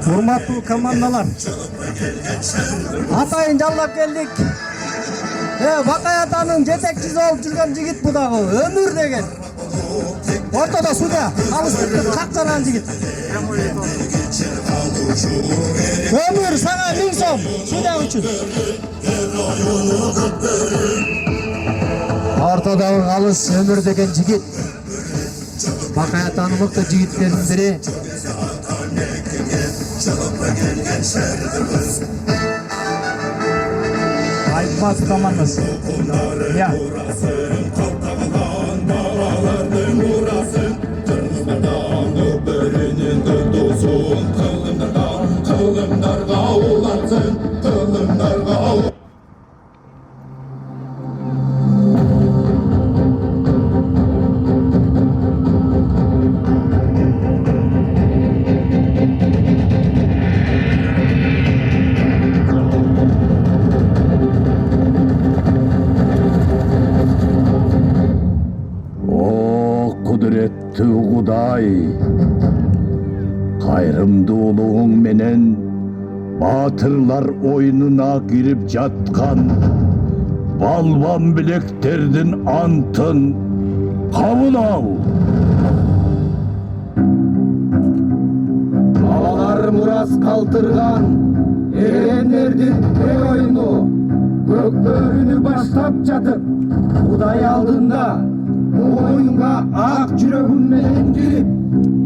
Урматтуу командалар, атайын жалдап келдик. Бакай атанын жетекчиси болуп жүргөн жигит бу дагы Өмүр деген. Ортодо судья алыстыкты какчалган жигит. Өмүр, сага 1000 сом судья үчүн. Ортодогу алыс Өмүр деген жигит. Бакай атанын мыкты жигиттеринин бири. Айтмас командасы. Я. Құдай, кайрымдуулугуң менен батырлар ойнуна кирип жаткан балбан билектердин антын кабыл ал. Балалар мурас калтырган эрендердин эл ойну көкбөрүнү баштап жатып, Кудай алдында oyunga ak жүрөгүм менен кирип,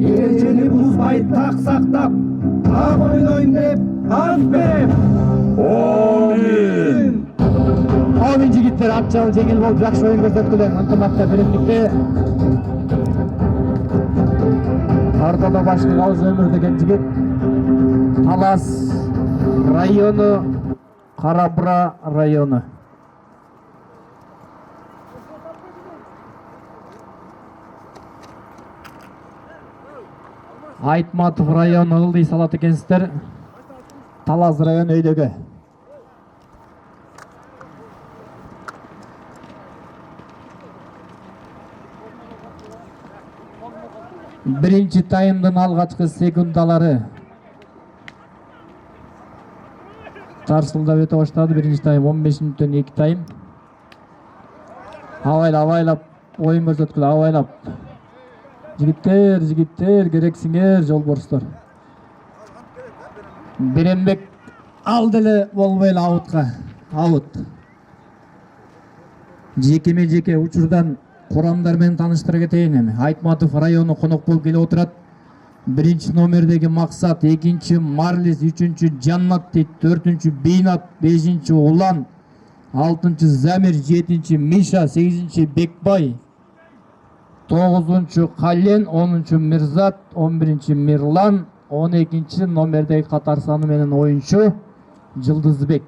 эрежени бузбай так сактап, ак ойнойм деп ант берем. Амин. Амин жигиттер, атчал жеңил болуп жакшы оюн көрсөткүлөр. Ынтымакта биримдикте. Ортодо башкы калыс Өмүр деген жигит. Талас району, Карабура району. Айтматов району ылдый салат экенсиздер. Талас району өйдөгө. Биринчи таймдын алгачкы секундалары тарсылдап өтө баштады. Биринчи тайм 15 мүнөттөн 2 тайм. Абайлап оюн көрсөткүлө, абайлап. Жигиттер, керексиңер, жолборстор. Берембек алды эле болбой эле аутка. Аут. Жеке учурдан курамдар менен тааныштыра кетейин эми. Айтматов району конок болуп келип отурат. Биринчи номердеги Максат, экинчи Марлис, үчүнчү Жаннат дейт, төртүнчү Бейнат, бешинчи Улан, алтынчы Замир, жетинчи Миша, сегизинчи Бекбай, 9-чу Кален, 10-чу Мирзат, 11-чи Мирлан, 12-чи номердеги катар саны менен оюнчу Жылдызбек.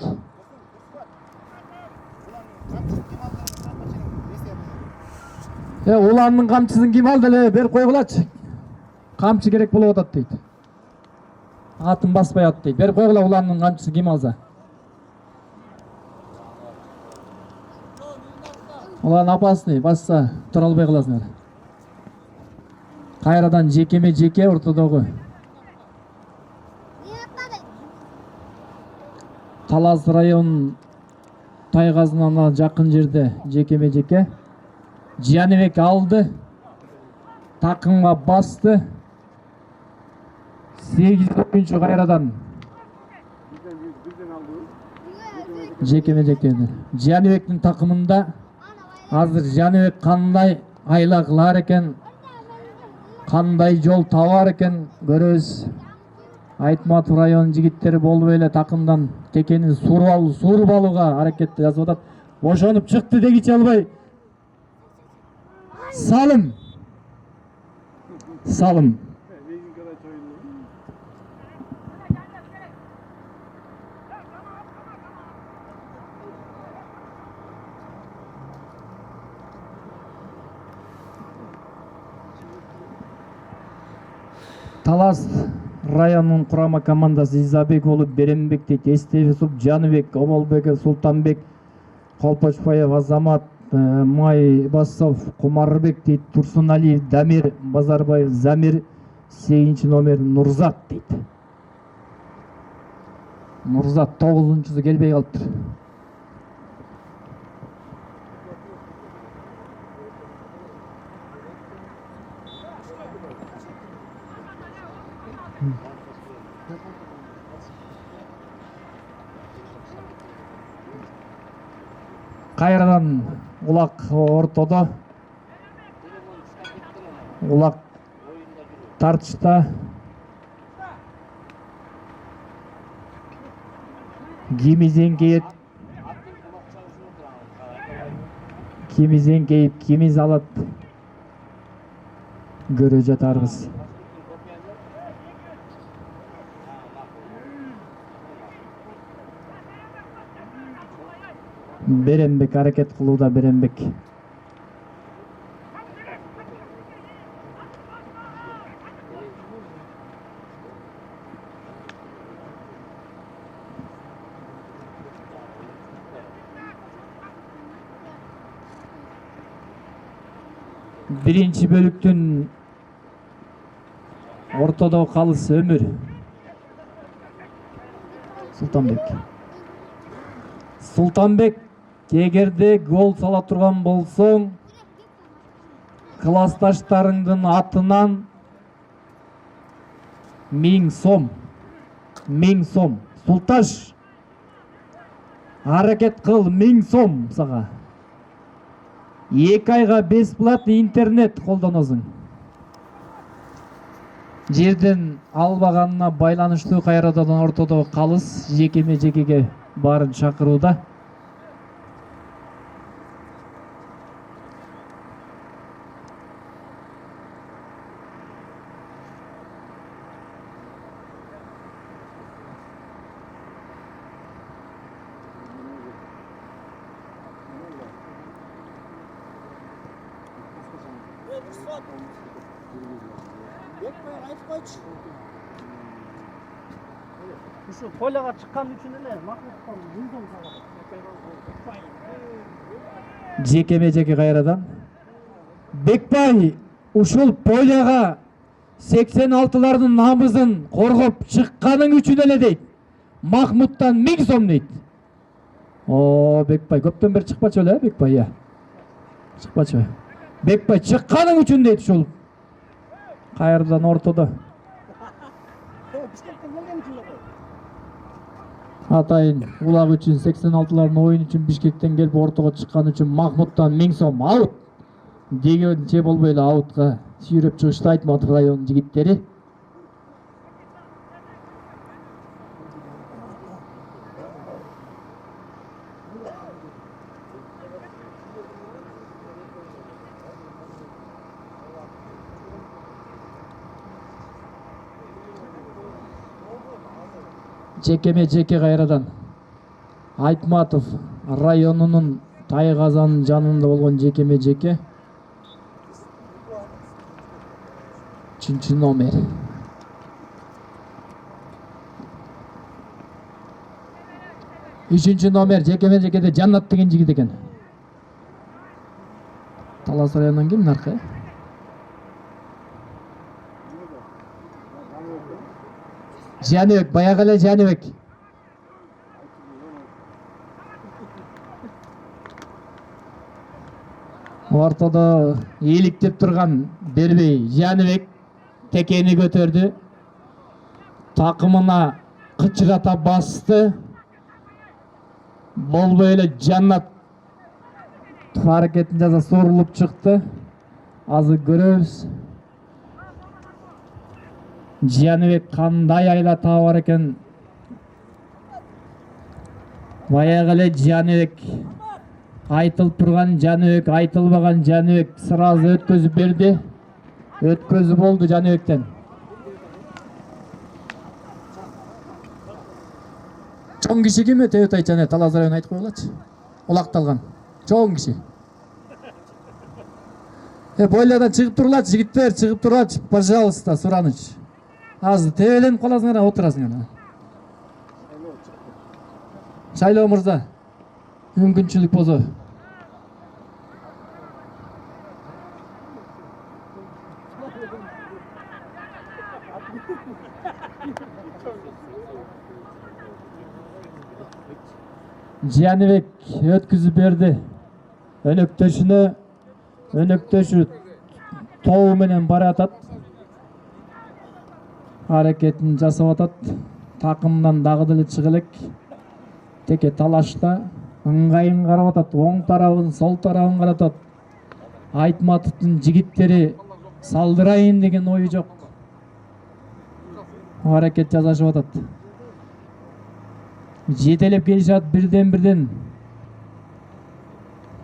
Уландын камчысын ким алды эле? Бер койгулачы. Камчы керек болуп атат дейт. Атын баспай ат дейт. Бер койгула, уландын камчысын ким алса. Улан опасный, басса тура албай каласыңар. Кайрадан жеке ортодогу. Талас районунун тайгазынан жакын жерде жеке. Жаныбек алды. Такымга басты. 8 оюнчу кайрадан. Жеке. Жаныбектин такымында азыр Жаныбек кандай айла кылар экен, кандай жол табар экен көрөбүз. Айтматов районунун жигиттери болуп эле такымдан текени сууруп алууга аракет жасап атат. Бошонуп чыкты дегичи албай. Салым. Талас районунун курама командасы Изабек болуп, Берембек дейт, Эстебисов, Жаныбек, Оболбек, Султанбек, Колпошбаев, Азамат, Майбасов, Кумарбек дейт, Турсуналиев, Дамир, Базарбаев, Замир, 8-чи номер Нурзат дейт. Нұрзат 9-шысы келбей қалыптыр. Қайрадан Улақ ортода. Улақ тартышта. Кимизен кейіп, кимиз алат. Көрө жатарбыз. Беренбек аракет кылууда. Беренбек. Birinci bölüktün ortada kalısı Ömür. Султанбек эгерде гол сала турган болсоң, классташтарыңдын атынан 1000 сом. 1000 сом. Султаш, аракет кыл, 1000 сом сага. 2 айга бесплатный интернет колдоносуң. Жерден албаганына байланыштуу кайрадан ортодо калыс жекеме-жекеге барын чакырууда. Ушу поляга чыккан үчүн эле Махмуттан 1000 сом салат. Жекеме-жеке кайрадан. Бекбай ушул поляга 86-лардын намызын коргоп чыкканың үчүн эле дейт. Махмуттан 1000 сом дейт. О, Бекбай көптөн бери чыкпачу эле, Бекбай я. Чыкпачу. Бекбай чыкканың үчүн дейт ушул. Кайрадан ортодо. Атайын Улак үчүн 86-лардын оюн үчүн Бишкектен келип ортого чыккан үчүн Махмуттан 1000 сом аут дегенче болбой эле аутка сүйрөп чыгышты Айтматов районунун жигиттери. Жекеме-жеке кайрадан Айтматов районунун Тайгазанын жанында болгон жекеме-жеке 3 номер. Үчүнчү номер жекеме-жекеде Жаннат деген жигит экен. Талас районунан ким наркы? Жаныбек, баягы эле Жаныбек. Ортодо eelиктеп турган Бербей Жаныбек текени көтөрдү. Такымына кычырата басты. Болбой эле Жаннат аракетин жаза сорулуп чыкты. Азыр көрөбүз. Жаныбек кандай айла табар экен. Баягы эле Жаныбек айтылып турган Жаныбек, айтылбаган Жаныбек сразу өткөзүп берди. Өткөзүп болду Жаныбектен. Чоң киши ким өтөбөт айтчаны Талас районун айтып койгулачы. Улакталган. Чоң киши. Бойлардан чыгып турлачы, жигиттер, чыгып турлачы, пожалуйста, сураныч. Азыр тебеленип каласыңар, отурасыңар. Шайлоо мырза, мүмкүнчүлүк болсо. Жаныбек өткүзүп берди. Өнөктөшү тобу менен баратат. Аракетин жасап атат. Такымдан дагы деле чыга элек. Теке талашта ыңгайын карап атат. Оң тарабын, сол тарабын каратат. Айтматовдун жигиттери салдырайын деген ою жок. Аракет жасашып атат. Жетелеп келишат бирден.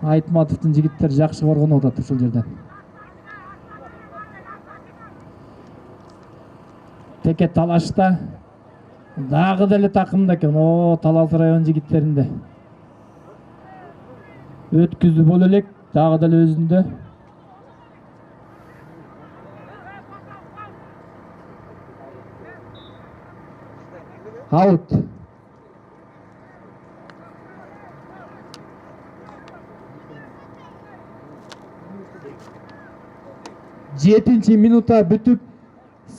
Айтматовдун жигиттери жакшы коргонуп атат ушул жерден. Теке талашта дагы деле такымда экен. Талас район жигиттеринде. Өткүздү боло элек, дагы деле өзүндө. Аут. 7 минута бүтүп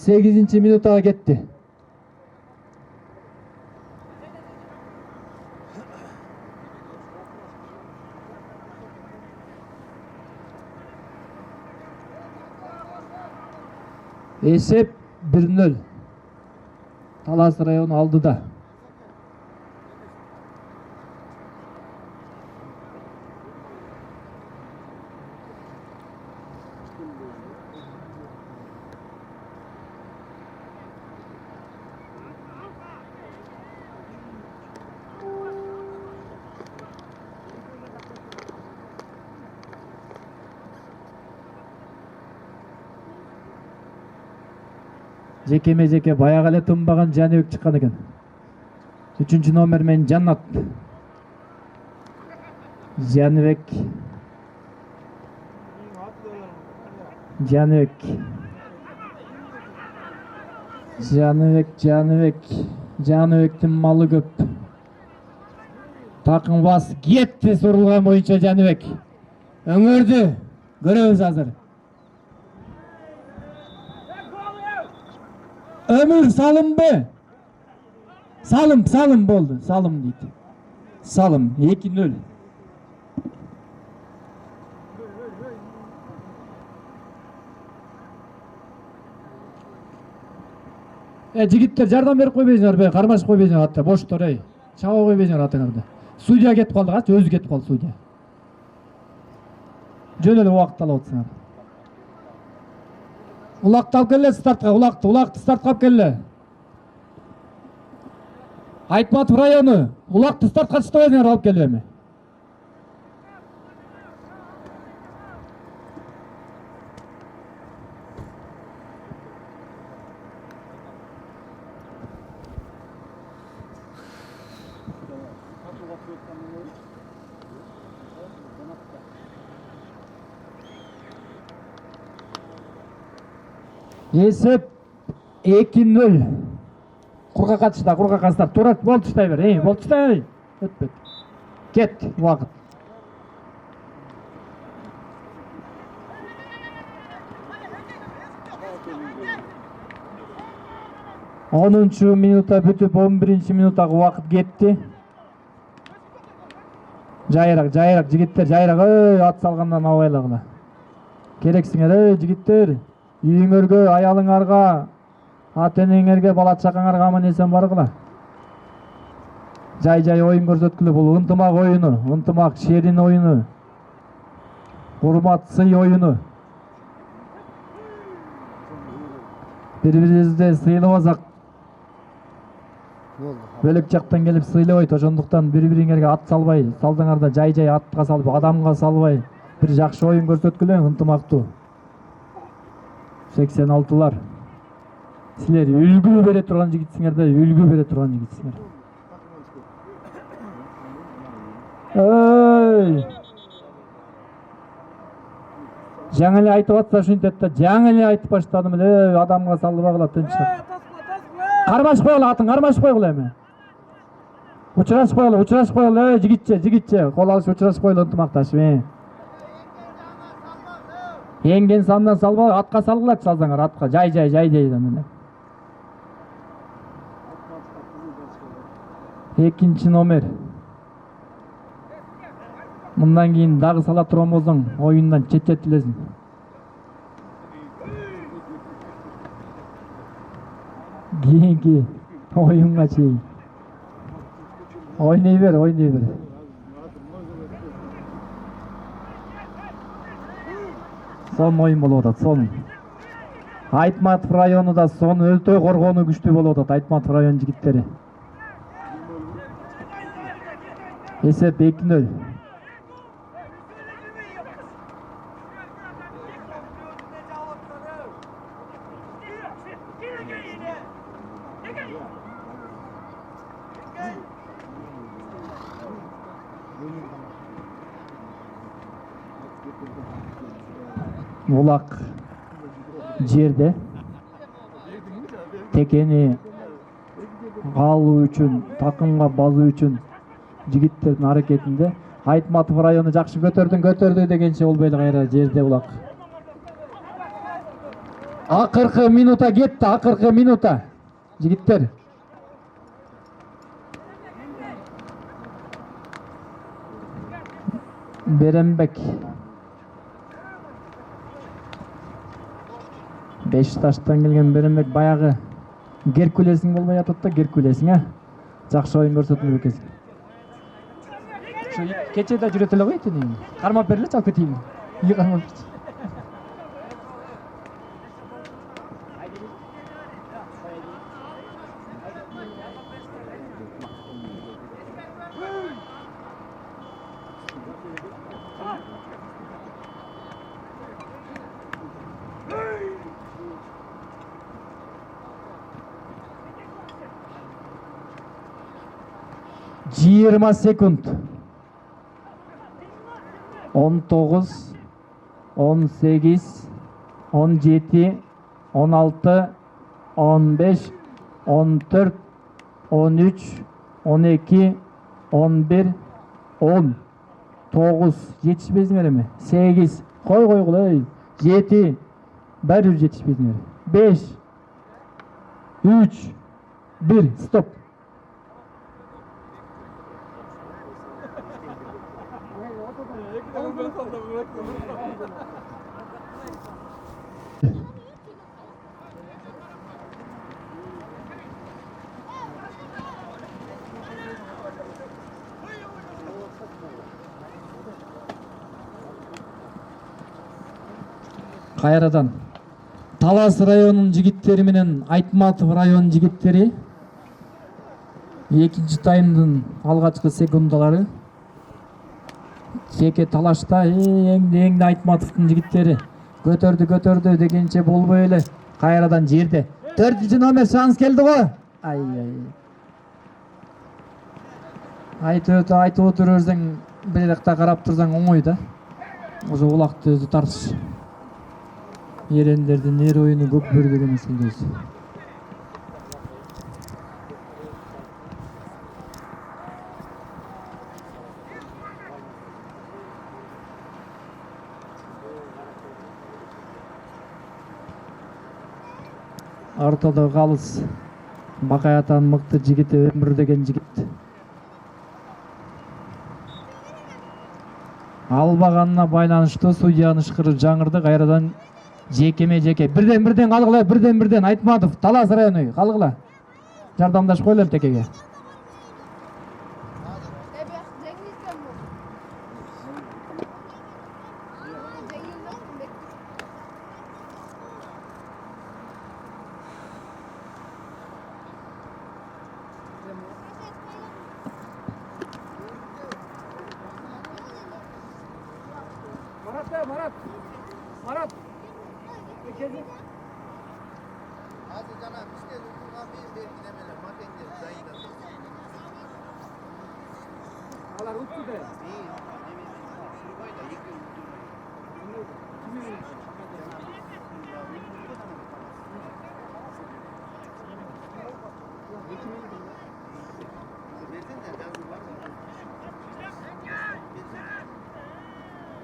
8 минутага кетти. Эсеп 1-0. Талас району алдыда. Жеке баягы эле тынбаган Жаныбек чыккан экен. 3 номер менен Жаннат. Жаныбек. Жаныбектин малы көп. Такым бас кетти сурулган боюнча Жаныбек. Өңөрдү көрөбүз азыр. Ömür salım be. Salım boldu. Salım deydi. Salım 2-0. Жигиттер жардам берип койбойсуңар бе? Кармашып койбойсуңар атта. Боштор ey. Чаба койбойсуңар атыңарды. Судья кетип калды, өзү кетип калды судья. Жөн эле убакыт алып атсыңар. Улақты алып келе стартқа, улақты стартқа алып келе. Айтматов районы, улақты стартқа çıkmayızlar алып келе ме? Есеп 2-0. Құрғаққа тышта, құрғаққа тышта. Турат, бол тыштай бер. Бол тыштай. Өтпет. Кет, уақыт. Onuncu minuta бүтүп 11 минутага уақыт кетти. Жайрак, жигиттер, жайрак. Ат салгандан абайлагыла. Керексиңер, жигиттер. Үйүңөргө, аялыңарга, ата-энеңерге, бала чакаңарга аман эсен баргыла. Жай оюн көрсөткүлө, бул ынтымак оюну, ынтымак шерин оюну. Урмат, сый оюну. Бири-бирибизди сыйлабасак, бөлөк жактан келип сыйлабайт, ошондуктан бири-бириңерге ат салбай, салдыңарда жай атка салып, адамга салбай, бир жакшы оюн көрсөткүлө, ынтымактуу. 86-лар. Силер үлгү бере турган жигитсиңер да, үлгү бере турган жигитсиңер. Жаңы эле айтып атса ушинтет да, жаңы эле айтып баштадым эле, адамга салбагыла тынчтап. Кармашып койгула атын, кармашып койгула эми. Учурашып койгула, жигитче, кол алыш учурашып койгула ынтымакташып. Енген сандан салба, атқа салғылат салсаңар, атқа, жайдан. Экинчи номер. Мындан кийин дагы сала турбосоң оюндан четтетилесиң. Кийинки оюнга чейин. Ойнай бер, ойнай бер. Сон оюн болуп атат, сон. Айтматов районунда сон өтө коргонуу күчтүү болуп атат, Айтматов район жигиттери. Есеп 2-0. Улак жерде текени калуу үчүн, такымга базуу үчүн жигиттердин аракетинде. Айтматов району жакшы көтөрдү дегенче болбой эле кайра жерде улак. Акыркы минута кетти, акыркы минута. Жигиттер. Берембек. Бешташтан келген Берембек баягы Геркулесиң болбой атат да, Геркулесиң, а? Жакшы оюн көрсөтүп экенсиң. Кече да жүрөт эле го этини. Кармап берле, чалып кетейин. Үй кармап. Жыйырма секунд. 19, 18, 17, 16, 15, 14, 13, 12, 11, 10, 9, жетишпейсиңер эми? 8, койгула, 7, баары жетишпейсиңер. 5, 3, 1, стоп. Кайрадан Талас районунун жигиттери менен Айтматов районунун жигиттери экинчи таймдын алгачкы секундалары жеке талашта эң Айтматовдун жигиттери көтөрдү дегенче болбой эле кайрадан жерде. 4-чү номер шанс келди го. Айтып отурсаң бир жакта карап турсаң оңой да. Ошо улакты өзү тартыш. Ерендердин эр оюну көк бөр деген эсендесиз. Ортодо калыс Бакай атанын мыкты жигити Өмүр деген жигит. Албаганына байланыштуу судьянын ышкыры жаңырды. Кайрадан жеке бирден калгыла, бирден Айтматов Талас району калгыла. Жардамдашып койлом текеге. Marat.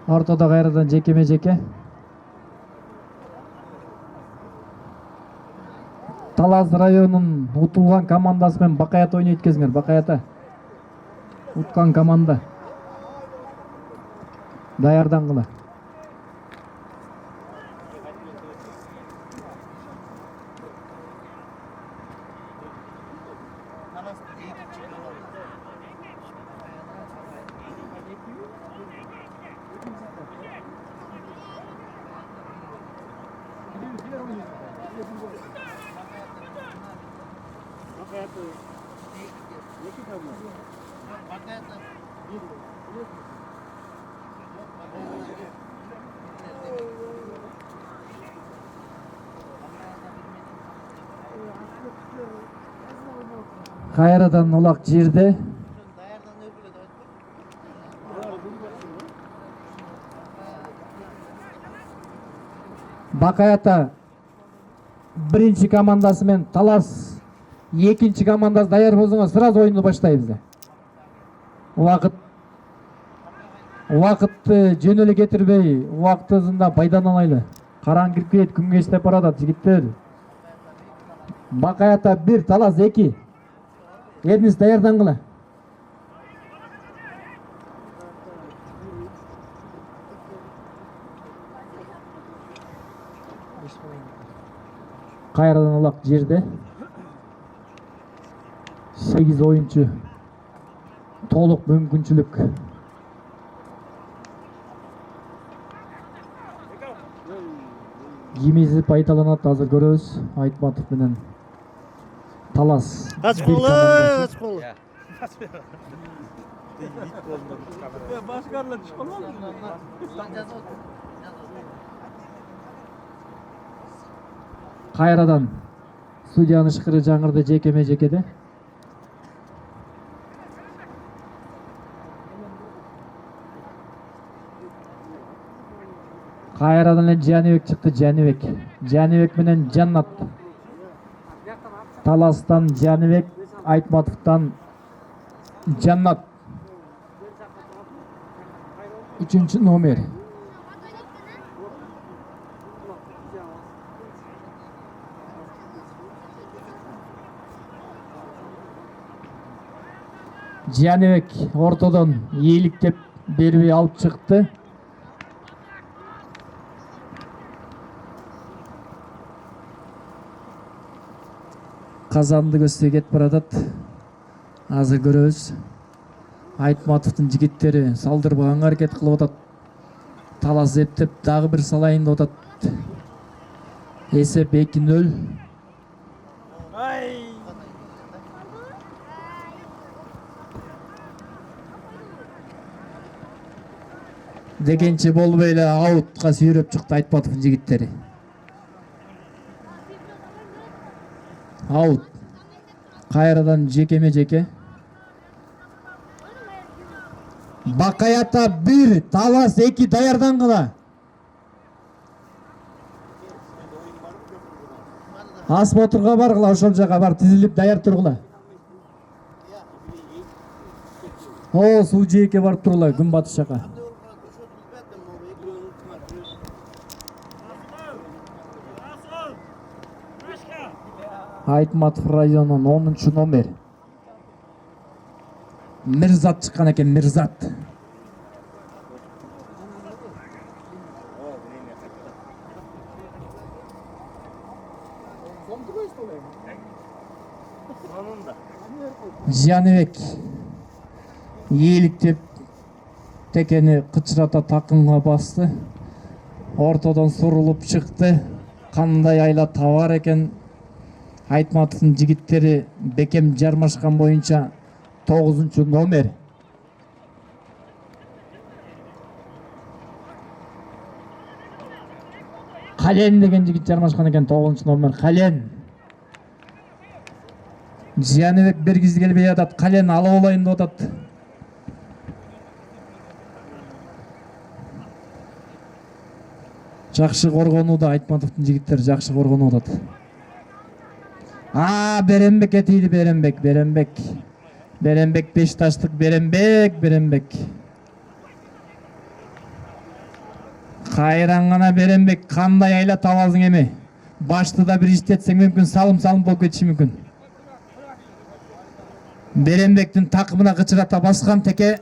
Ортодо кайрадан жеке. Талас районунун утулган командасы менен Бакаят ойнойт кезиңер. Бакаята Уткан команда. Даярдангыла. Кайрадан улак жерде. Бакаята биринчи командасы менен Талас экинчи командасы даяр болсоңор сразу оюнду баштайбыз. Убакытты жөн эле кетирбей, убактысында пайдаланайлы. Караң кирип кетет, күн кечтеп баратат жигиттер. Бакаята 1, Талас 2. Элиңиз даярдангыла. Кайрадан улак жерде. 8 оюнчу. Толук мүмкүнчүлүк. Кимиси пайдаланат, азыр көрөбүз. Айтматов менен Талас. Башкарылар чыккан. Кайрадан судьянын ышкыры жаңырды жекеме-жекеде. Кайрадан эле Жаныбек чыкты, Жаныбек менен Жаннат. Таластан Жаныбек, Айтматовтан Жаннат. 3 номер. Жаныбек ортодон ийгиликтеп бербей алып чыкты. Казанды көздөй кетип баратат. Азыр көрөбүз. Айтматовдун жигиттери салдырбаганга аракет кылып атат. Талас эптеп дагы бир салайын деп атат. Эсеп 2-0. Дегенче болбой эле аутка сүйрөп чыкты Айтматовдун жигиттери. Аут. Кайрадан жекеме-жеке. Бакаята 1, Талас 2 даярдангыла. Асмотурга баргыла, ошол жака бар, тизилип даяр тургула. О, суу жээкке барып тургула, күн батыш жака. Айтматов районунун 10-чу номер. Мирзат чыккан экен, Мирзат. Жаныбек ийгиликтеп текени кычырата такымга басты. Ортодон сурулуп чыкты. Кандай айла табар экен. Айтматовдун жигиттери бекем жармашкан боюнча 9-чу номер. Кален деген жигит жармашкан экен, 9-чу номер Кален. Жаныбек бергизи келбей атат, Кален алып алайын деп атат. Жакшы коргонууда, Айтматовдун жигиттери жакшы коргонуп атат. Беренбекке тийди, Беренбек 5 таштык, Беренбек. Кайран гана Беренбек, кандай айла табасың эми. Башты да бир иштетсең мүмкүн, салым болуп кетиши мүмкүн. Беренбектин такымына кычырата баскан теке.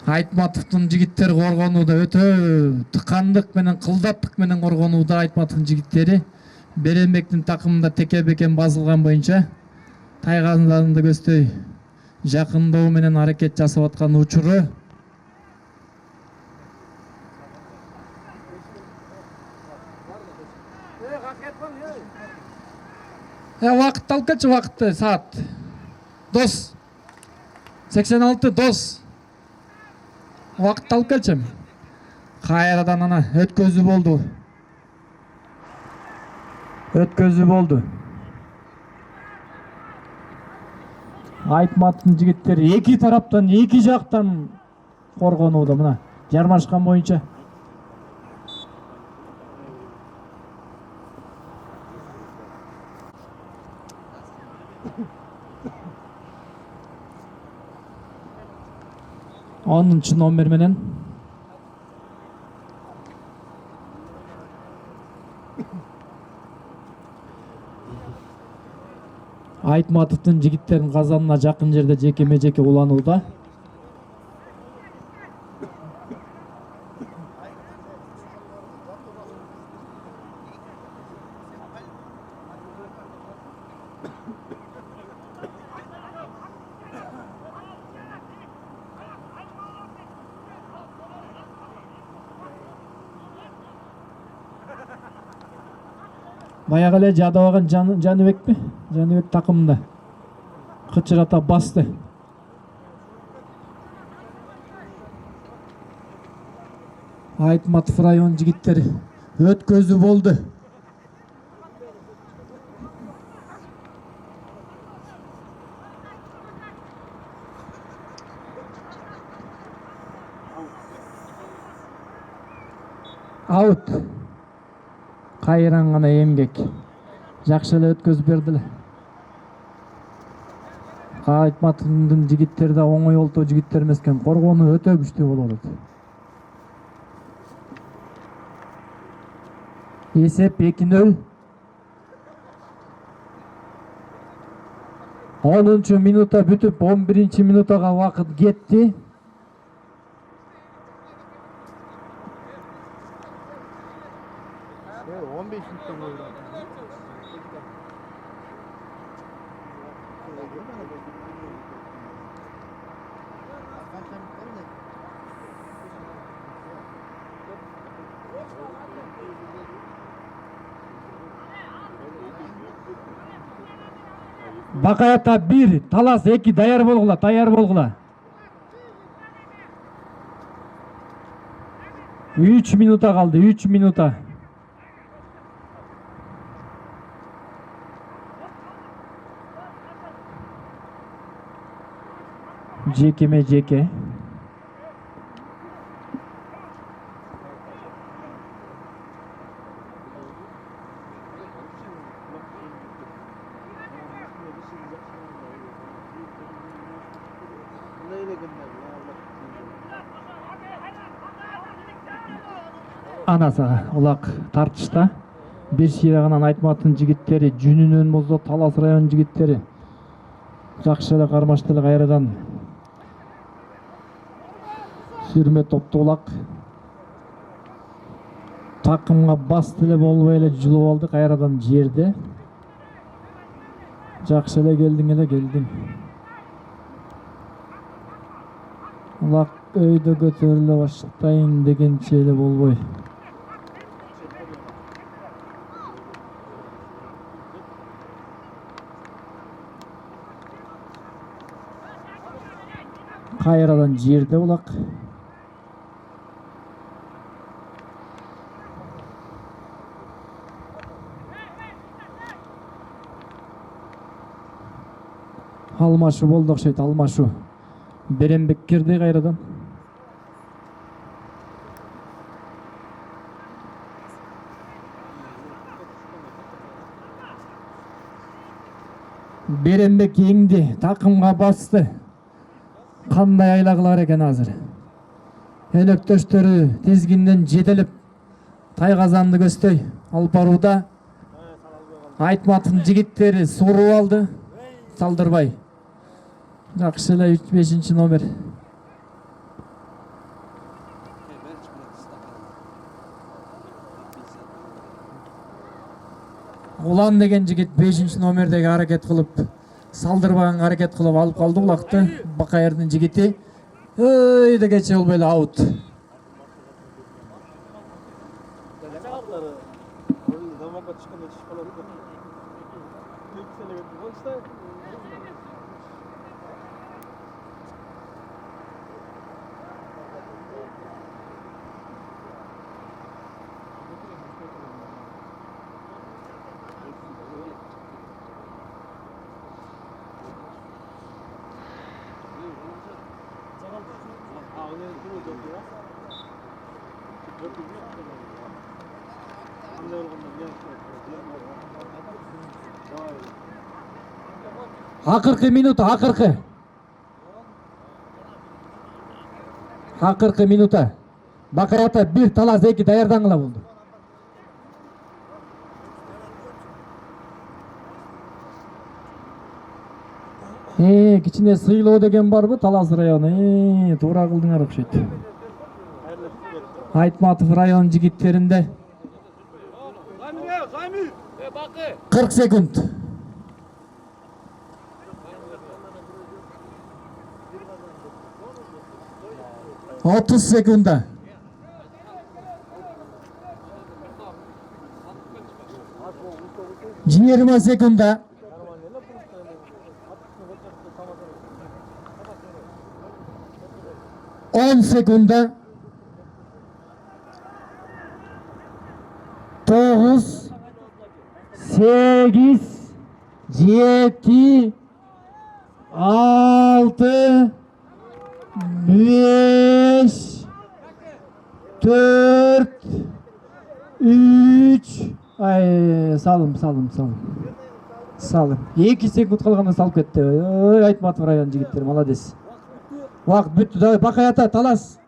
Айтматовдун жигиттери коргонууда өтө тыкандык менен кылдаттык менен коргонууда Айтматовдун жигиттери. Беренбектин такымында теке бекен басылган боюнча Тайгазанды көздөй жакындоо менен аракет жасап аткан учуру. Вакытты алып келчи, вакытты саат. Дос. 86 дос. Вакытты алып келчи. Кайрадан ана өткөзүү болду. Өткөзүү болду. Айтматтын жигиттери эки тараптан, эки жактан коргонууда мына жармашкан боюнча. Onuncu номер менен Айтматовдун жигиттерин казанына жакын жерде жекеме-жеке уланууда. Баягы эле жадабаган Жаныбекпи? Жаныбек такымында кычырата басты. Айтматов район жигиттери өткөзүү болду. Аут. Кайран гана эмгек. Жакшы эле өткөзүп бердиле. Айтматовдун жигиттери да оңой олтоо жигиттер эмес экен. Коргонуу өтө күчтүү болот. Есеп 2-0. 10 минута бүтүп 11 минутага вакыт кетти. Бакаята 1, Талас 2, даяр болгула. 3 минута калды, 3 минута. Жекеме-жеке. Анаса улак тартышта. Bir ширагынан Айтматтын жигиттери жүнүнөн болсо Талас район жигиттери жакшы эле кармашты эле кайрадан сүрмө топту улак такымга басты эле болбой эле жулуп алды кайрадан жерде. Жакшы эле келдиң. Улак өйдө көтөрүлө баштайын дегенче эле болбой. Кайрадан жерде улак. Алмашу болду окшойт, алмашу. Беренбек кирди кайрадан. Беренбек еңди, такымга басты. Кандай айлагылар экен азыр. Өнөктөштөрү тизгинден жетелип Тайгазанды көздөй алып барууда. Айтматовдун жигиттери сууруп алды. Салдырбай. Жакшы эле 5 номер. Улан деген жигит 5 номердеги аракет кылып, салдырбаган аракет кылып алып калды улакты. Бакайырдын жигити ой дегече болбой эле аут. Акыркы минута, акыркы минута. Бакай ата 1 талас 2 даярдангыла болду. Кичине сыйлоо деген барбы Талас району? Туура кылдыңар окшойт. Айтматов район жигиттеринде 40 секунд. 30 секунда. Жиырма секунда. 10 секунда. 9 8 7 6 5 4 3 Ай, салым. 2 секунд калганда салып кетти. Ой, Айтматов район жигиттери, молодец. Убакыт бүттү. Бакай ата, Талас.